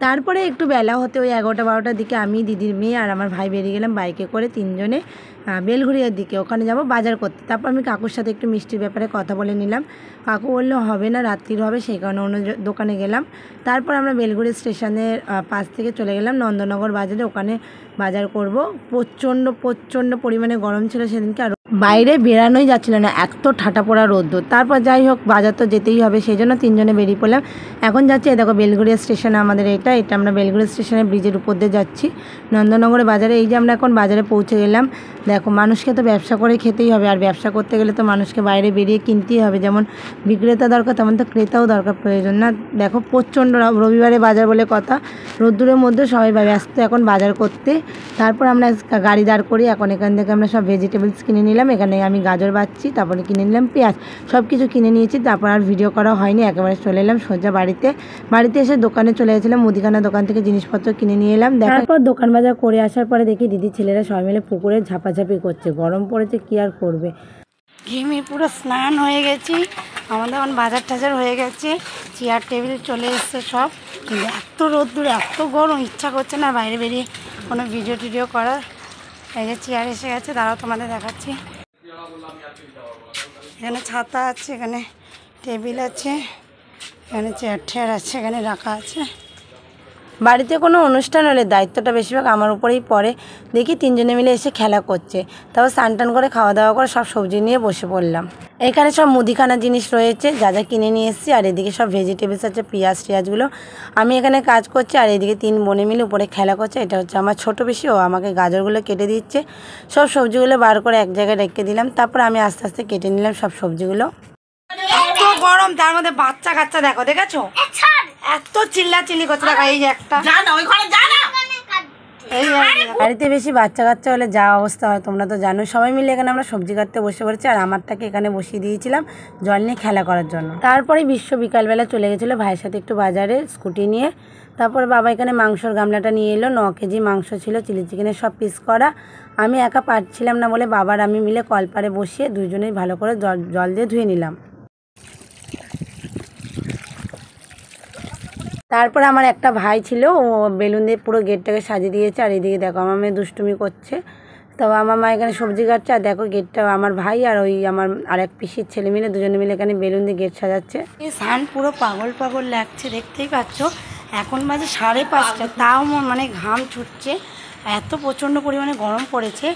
তারপরে একটু বেলা হতে ওই 11টা-12টার দিকে আমি, দিদির মেয়ে আর আমার ভাই বেরিয়ে গেলাম বাইকে করে তিনজনে বেলঘড়িয়ার দিকে। ওখানে যাব বাজার করতে। তারপর আমি কাকুর সাথে একটু মিষ্টির ব্যাপারে কথা বলে নিলাম। কাকু বললো হবে না, রাত্রির হবে, সেই কারণে অন্য দোকানে গেলাম। তারপর আমরা বেলঘড়ি স্টেশনের পাশ থেকে চলে গেলাম নন্দনগর বাজারে, ওখানে বাজার করব। প্রচণ্ড পরিমাণে গরম ছিল সেদিনকে, আর বাইরে বেরানোই যাচ্ছিল না, এত ঠাটা পড়া রোদ্দুর। তারপর যাই হোক বাজার তো যেতেই হবে, সেই জন্য তিনজনে বেরিয়ে পড়লাম। এখন যাচ্ছি, দেখো বেলঘড়িয়া স্টেশন আমাদের এটা আমরা বেলঘড়িয়া স্টেশনের ব্রিজের উপর দিয়ে যাচ্ছি নন্দনগরে বাজারে। এই যে আমরা এখন বাজারে পৌঁছে গেলাম। দেখো মানুষকে তো ব্যবসা করে খেতেই হবে, আর ব্যবসা করতে গেলে তো মানুষকে বাইরে বেরিয়ে কিনতেই হবে। যেমন বিক্রেতা দরকার তেমন তো ক্রেতাও দরকার প্রয়োজন না। দেখো প্রচণ্ড রবিবারে বাজার বলে কথা, রোদ্দুরের মধ্যে সবাই ব্যস্ত এখন বাজার করতে। তারপর আমরা গাড়ি দাঁড় করি, এখন এখান থেকে আমরা সব ভেজিটেবলস কিনে নিলাম। এখানে আমি গাজর বাচ্ছি, তারপরে কিনে নিলাম পেঁয়াজ, সব কিছু কিনে নিয়েছি। তারপর আর ভিডিও করা হয়নি, একেবারে চলে এলাম সোজা বাড়িতে এসে দোকানে চলে গেছিলাম, মুদিখানা দোকান থেকে জিনিসপত্র কিনে নিয়ে এলাম। তারপর দোকান বাজার করে আসার পরে দেখি দিদি ছেলেরা সবাই মিলে পুকুরে ঝাপাঝাপি করছে। গরম পড়েছে, কি আর করবে। ঘেমে পুরো স্নান হয়ে গেছি, আমাদের এখন বাজার টাজার হয়ে গেছে, চেয়ার টেবিল চলে এসছে সব। কিন্তু এত রোদ্দুর, এত গরম, ইচ্ছা করছে না বাইরে বেরিয়ে কোনো ভিডিও টিডিও করার। এই যে চেয়ার এসে গেছে, দাঁড়াও তোমাদের দেখাচ্ছি। এখানে ছাতা আছে, এখানে টেবিল আছে, এখানে চেয়ার টেয়ার আছে, এখানে রাখা আছে। বাড়িতে কোনো অনুষ্ঠান হলে দায়িত্বটা বেশিরভাগ আমার উপরেই পড়ে। দেখি তিনজনে মিলে এসে খেলা করছে, তারপর স্নান টান করে খাওয়া দাওয়া করে সব সবজি নিয়ে বসে পড়লাম। এখানে সব মুদিখানা জিনিস রয়েছে, যা যা কিনে নিয়ে এসেছি। আর এদিকে সব ভেজিটেবলস আছে, পেঁয়াজগুলো। আমি এখানে কাজ করছি, আর এদিকে তিন বোনে মিলে উপরে খেলা করছে। এটা হচ্ছে আমার ছোটো পিসি, ও আমাকে গাজরগুলো কেটে দিচ্ছে। সব সবজিগুলো বার করে এক জায়গায় রেখে দিলাম। তারপর আমি আস্তে আস্তে কেটে নিলাম সব সবজিগুলো। এত গরম, তার মধ্যে বাচ্চা কাচ্চা দেখেছো এত চিল্লাচিল্লি করছে। দেখো এই যে একটা, বাড়িতে বেশি বাচ্চা কাচ্চা হলে যা অবস্থা হয় তোমরা তো জানো। সবাই মিলে এখানে আমরা সবজি কাটতে বসে পড়েছি, আর আমারটাকে এখানে বসিয়ে দিয়েছিলাম জল নিয়ে খেলা করার জন্য। তারপরে বিকালবেলা চলে গেছিলো ভাইয়ের সাথে একটু বাজারে স্কুটি নিয়ে। তারপরে বাবা এখানে মাংসর গামলাটা নিয়ে এলো, 9 কেজি মাংস ছিল, চিলি চিকেনের সব পিস করা। আমি একা পারছিলাম না বলে বাবার আমি মিলে কলপারে বসিয়ে দুজনেই ভালো করে জল দিয়ে ধুয়ে নিলাম। তারপর আমার একটা ভাই ছিল, ও বেলুন দিয়ে পুরো গেটটাকে সাজিয়ে দিয়েছে। আর এদিকে দেখো আমার মেয়ে দুষ্টুমি করছে। তবে আমার মা এখানে সবজি কাটছে, আর দেখো গেটটা আমার ভাই আর ওই আমার আরেক পিসির ছেলে মিলে দুজনে মিলে এখানে বেলুন দিয়ে গেট সাজাচ্ছে। এই সান পুরো পাগল লাগছে, দেখতেই পাচ্ছ। এখন বাজে 5:30, তাও মানে ঘাম ছুটছে, এত প্রচণ্ড পরিমাণে গরম পড়েছে।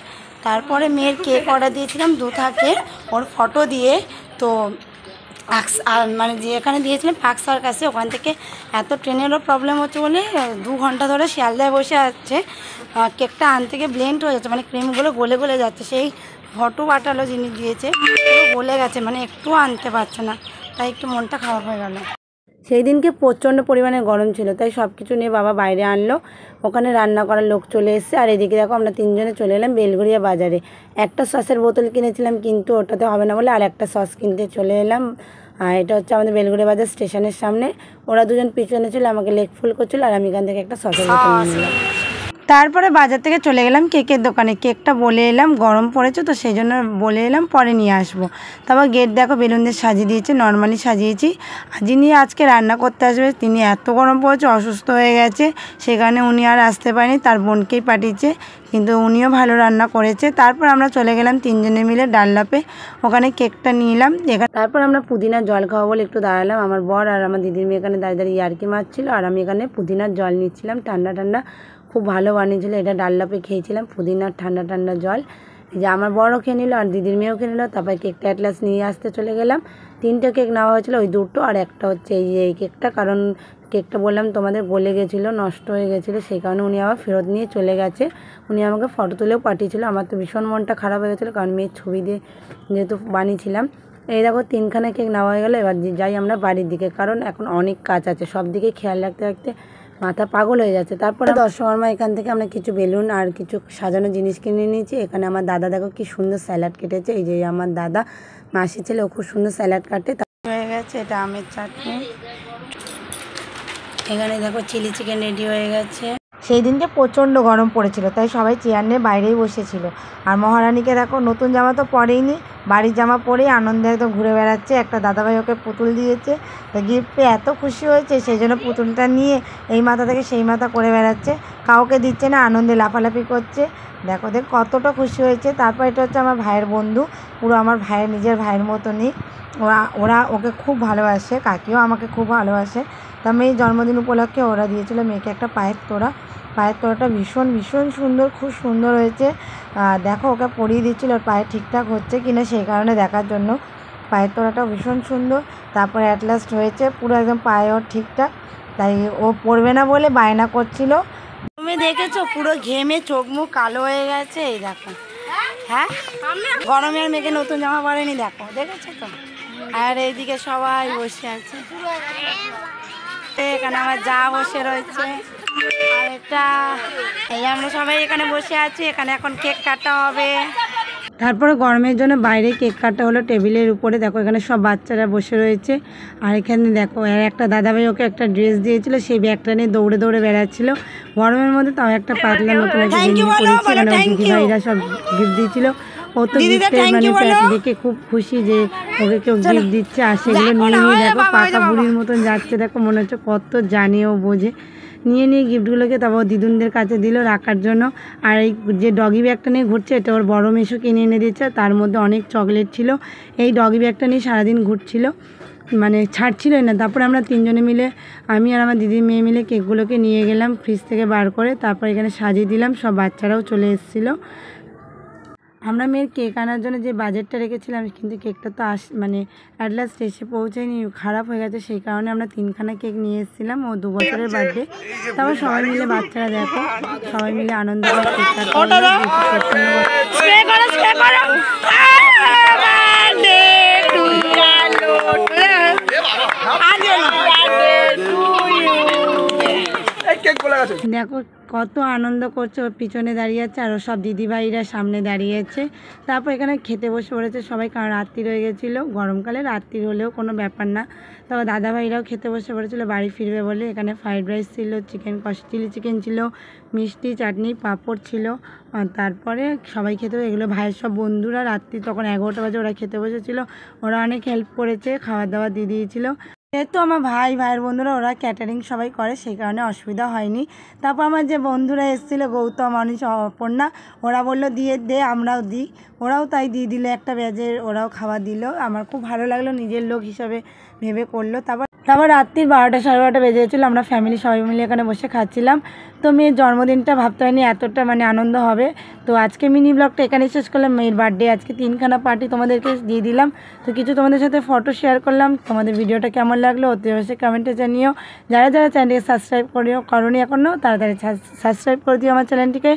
তারপরে মেয়ের কেক অর্ডার দিয়েছিলাম 2 থাকে, ওর ফটো দিয়ে। তো মানে যেখানে দিয়েছিলাম পাকসার কাছে, ওখান থেকে এত ট্রেনেরও প্রবলেম হচ্ছে বলে 2 ঘন্টা ধরে শিয়ালদায় বসে আছে। কেকটা আনতে গিয়ে ব্লেন্ড হয়ে যাচ্ছে, মানে ক্রিমগুলো গলে যাচ্ছে। সেই ফটো পাঠালো যিনি দিয়েছে, গলে গেছে, মানে একটু আনতে পারছে না, তাই একটু মনটা খারাপ হয়ে গেল। সেই দিনকে প্রচণ্ড পরিমাণে গরম ছিল, তাই সব কিছু নিয়ে বাবা বাইরে আনলো। ওখানে রান্না করার লোক চলে এসেছে। আর এদিকে দেখো আমরা তিনজনে চলে এলাম বেলঘড়িয়া বাজারে। একটা সসের বোতল কিনেছিলাম, কিন্তু ওটাতে হবে না বলে আর একটা সস কিনতে চলে এলাম। আর এটা হচ্ছে আমাদের বেলঘড়িয়া বাজার স্টেশনের সামনে। ওরা দুজন পিছনে ছিল, আমাকে লেগ ফুল করছিল, আর আমি এখান থেকে একটা সসের বোতল নিয়ে নিলাম। তারপরে বাজার থেকে চলে গেলাম কেকের দোকানে। কেকটা বলে এলাম, গরম পড়েছে তো সেই জন্য বলে এলাম পরে নিয়ে আসবো। তারপর গেট দেখো বেলুন দিয়ে সাজিয়ে দিয়েছে, নর্মালি সাজিয়েছি। আর যিনি আজকে রান্না করতে আসবে তিনি এত গরম পড়েছে, অসুস্থ হয়ে গেছে, সেখানে উনি আর আসতে পারেনি, তার বোনকেই পাঠিয়েছে, কিন্তু উনিও ভালো রান্না করেছে। তারপর আমরা চলে গেলাম তিনজনে মিলে ডানলপে, ওখানে কেকটা নিলাম। তারপর আমরা পুদিনার জল খাওয়া বলে একটু দাঁড়ালাম। আমার বর আর আমার দিদির মেয়ে এখানে দাঁড়িয়ে ইয়ার্কি মারছিল, আর আমি এখানে পুদিনার জল নিচ্ছিলাম, ঠান্ডা খুব ভালো বানিয়েছিল। এটা ডাললাপে খেয়েছিলাম, পুদিনার ঠান্ডা জল। এই যে আমার বড়ও খেয়ে নিল, আর দিদির মেয়েও খেয়ে নিল। তারপর কেকটা অ্যাটলাস নিয়ে আসতে চলে গেলাম। 3টে কেক নেওয়া হয়েছিল, ওই 2টো আর একটা হচ্ছে এই কেকটা। কারণ কেকটা বললাম তোমাদের গলে গেছিলো, নষ্ট হয়ে গেছিলো, সেই কারণে উনি আবার ফেরত নিয়ে চলে গেছে। উনি আমাকে ফটো তুলেও পাঠিয়েছিল। আমার তো ভীষণ মনটা খারাপ হয়ে গেছিলো, কারণ মেয়ের ছবি দিয়ে যেহেতু বানিয়েছিলাম। এই দেখো 3খানা কেক নেওয়া হয়ে গেলো। এবার যাই আমরা বাড়ির দিকে, কারণ এখন অনেক কাজ আছে, সব দিকে খেয়াল রাখতে মাথা পাগল হয়ে যাচ্ছে। তারপরে দর্শকর্মা এখান থেকে আমরা কিছু বেলুন আর কিছু সাজানো জিনিস কিনে নিয়েছি। এখানে আমার দাদা দেখো কি সুন্দর স্যালাড কেটেছে। এই যে আমার দাদা মাসি ছেলে, ও খুব সুন্দর স্যালাড কাটে। হয়ে গেছে এটা আমের চাটনি। এখানে দেখো চিলি চিকেন রেডি হয়ে গেছে। সেই দিনকে প্রচণ্ড গরম পড়েছিল, তাই সবাই চেয়ার নিয়ে বাইরেই বসেছিল। আর মহারানীকে দেখো নতুন জামা তো পরেইনি, বাড়ির জামা পরেই আনন্দে একদম ঘুরে বেড়াচ্ছে। একটা দাদাভাই ওকে পুতুল দিয়েছে, তো গিফট পেয়ে এত খুশি হয়েছে, সেই জন্য পুতুলটা নিয়ে এই মাথা থেকে সেই মাথা করে বেড়াচ্ছে, কাউকে দিচ্ছে না, আনন্দে লাফালাফি করছে। দেখো কতটা খুশি হয়েছে। তারপর এটা হচ্ছে আমার ভাইয়ের বন্ধু, পুরো আমার ভাইয়ের নিজের ভাইয়ের মতনই। ওরা ওকে খুব ভালোবাসে, কাকিও আমাকে খুব ভালোবাসে। তা মেয়ের জন্মদিন উপলক্ষে ওরা দিয়েছিল মেয়েকে একটা পায়ের তোড়া। পায়ের তোড়াটা ভীষণ ভীষণ সুন্দর, খুব সুন্দর হয়েছে। দেখো ওকে পরিয়ে দিচ্ছিল ওর পায়ে ঠিকঠাক হচ্ছে কিনা, সেই কারণে দেখার জন্য। পায়ের তোড়াটাও ভীষণ সুন্দর। তারপরে অ্যাট লাস্ট হয়েছে পুরো একদম পায়ে ওর ঠিকঠাক, তাই ও পরবে না বলে বায়না করছিল। তুমি দেখেছো পুরো ঘেমে চোখ মুখ কালো হয়ে গেছে, এই দেখো। হ্যাঁ, গরমে আর মেয়েকে নতুন জামা পরেনি, দেখো দেখেছো তো। আর এইদিকে সবাই বসে আছে, এখানে আমার যা বসে রয়েছে, আর একটা এই আমরা সবাই এখানে বসে আছি। এখানে এখন কেক কাটা হবে। তারপরে গরমের জন্য বাইরে কেক কাটা হলো টেবিলের উপরে। দেখো এখানে সব বাচ্চারা বসে রয়েছে। আর এখানে দেখো একটা দাদাভাই ওকে একটা ড্রেস দিয়েছিল, সেই ব্যাগটা নিয়ে দৌড়ে দৌড়ে বেড়াচ্ছিল গরমের মধ্যে। তাও একটা পাতলা নতুন একটা গেঞ্জি পরেছে। এখানে দিদিভাইরা সব গিফট দিয়েছিল। ও তো গিফটের মানে প্যাক দেখে খুব খুশি যে ওকে কেউ গিফট দিচ্ছে। আর সেগুলো নিয়ে নিয়ে দেখো পাকা বুড়ির মতন যাচ্ছে। দেখো মনে হচ্ছে কত জানে ও বোঝে। নিয়ে নিয়ে গিফটগুলোকে তারপর দিদুনদের কাছে দিল রাখার জন্য। আর এই যে ডগি ব্যাগটা নিয়ে ঘুরছে, এটা ওর বড় মেশো কিনে এনে দিচ্ছে। তার মধ্যে অনেক চকলেট ছিল। এই ডগি ব্যাগটা নিয়ে সারাদিন ঘুরছিল, মানে ছাড়ছিলই না। তারপরে আমরা তিনজনে মিলে, আমি আর আমার দিদির মেয়ে মিলে কেকগুলোকে নিয়ে গেলাম ফ্রিজ থেকে বার করে। তারপর এখানে সাজিয়ে দিলাম, সব বাচ্চারাও চলে এসেছিলো। আমরা মেয়ের কেক আনার জন্য যে বাজেটটা রেখেছিলাম, কিন্তু কেকটা তো মানে অ্যাট লাস্ট এসে পৌঁছায়নি, খারাপ হয়ে গেছে। সেই কারণে আমরা 3খানা কেক নিয়ে এসেছিলাম। ও 2 বছরের বার্থডে। তারপর সবাই মিলে বাচ্চারা দেখো সবাই মিলে আনন্দ করে কেক কাটা। দেখো কত আনন্দ করছে, ওর পিছনে দাঁড়িয়ে আছে আর সব দিদিভাইরা সামনে দাঁড়িয়েছে। তারপর এখানে খেতে বসে পড়েছে সবাই, কারণ রাত্রি রয়ে গেছিলো। গরমকালে রাত্রি হলেও কোনো ব্যাপার না। তারপর দাদাভাইরাও খেতে বসে পড়েছিলো বাড়ি ফিরবে বলে। এখানে ফ্রাইড রাইস ছিল, চিলি চিকেন ছিল, মিষ্টি, চাটনি, পাঁপড় ছিল। তারপরে সবাই খেতে, এগুলো ভাইয়ের সব বন্ধুরা রাত্রি তখন 11টা বাজে ওরা খেতে বসেছিলো। ওরা অনেক হেল্প করেছে, খাবার দাবার দিয়ে দিয়েছিলো। যেহেতু আমার ভাইয়ের বন্ধুরা ওরা ক্যাটারিং সবাই করে, সেই কারণে অসুবিধা হয়নি। তারপর আমার যে বন্ধুরা এসেছিলো গৌতম, অনিশ, অপর্ণা, ওরা বললো দে আমরাও দিই। ওরাও তাই দিয়ে দিল একটা ব্যাজের, ওরাও খাবার দিল। আমার খুব ভালো লাগলো, নিজের লোক হিসাবে ভেবে করলো। তারপর রাত্রির 12টা সাড়ে 12টা বেজে গেছিলো। আমরা ফ্যামিলি সবাই মিলে এখানে বসে খাচ্ছিলাম। তো মেয়ের জন্মদিনটা ভাবতে হয়নি এতটা মানে আনন্দ হবে। তো আজকে মিনি ব্লগটা এখানেই শেষ করলাম। মেয়ের বার্থডে আজকে 3খানা পার্টি তোমাদেরকে দিয়ে দিলাম। তো কিছু তোমাদের সাথে ফটো শেয়ার করলাম। তোমাদের ভিডিওটা কেমন লাগলো অতি অবশ্যই কমেন্টে জানিও। যারা যারা চ্যানেলটিকে সাবস্ক্রাইব করোনি এখনও, তাড়াতাড়ি সাবস্ক্রাইব করে দিও আমার চ্যানেলটিকে।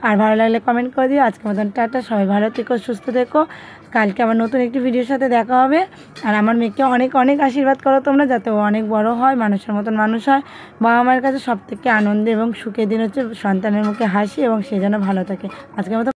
আর ভালো লাগলে কমেন্ট করে দিও। আজকের মতন টাটা, সবাই ভালো থেকো, সুস্থ থেকো। কালকে আবার নতুন একটি ভিডিওর সাথে দেখা হবে। আর আমার মেয়েকে অনেক অনেক আশীর্বাদ করো তোমরা, যাতে ও অনেক বড় হয়, মানুষের মতন মানুষ হয়। বাবা মায়ের কাছে সবথেকে আনন্দ এবং সুখের দিন হচ্ছে সন্তানের মুখে হাসি এবং সে যেন ভালো থাকে। আজকের মতো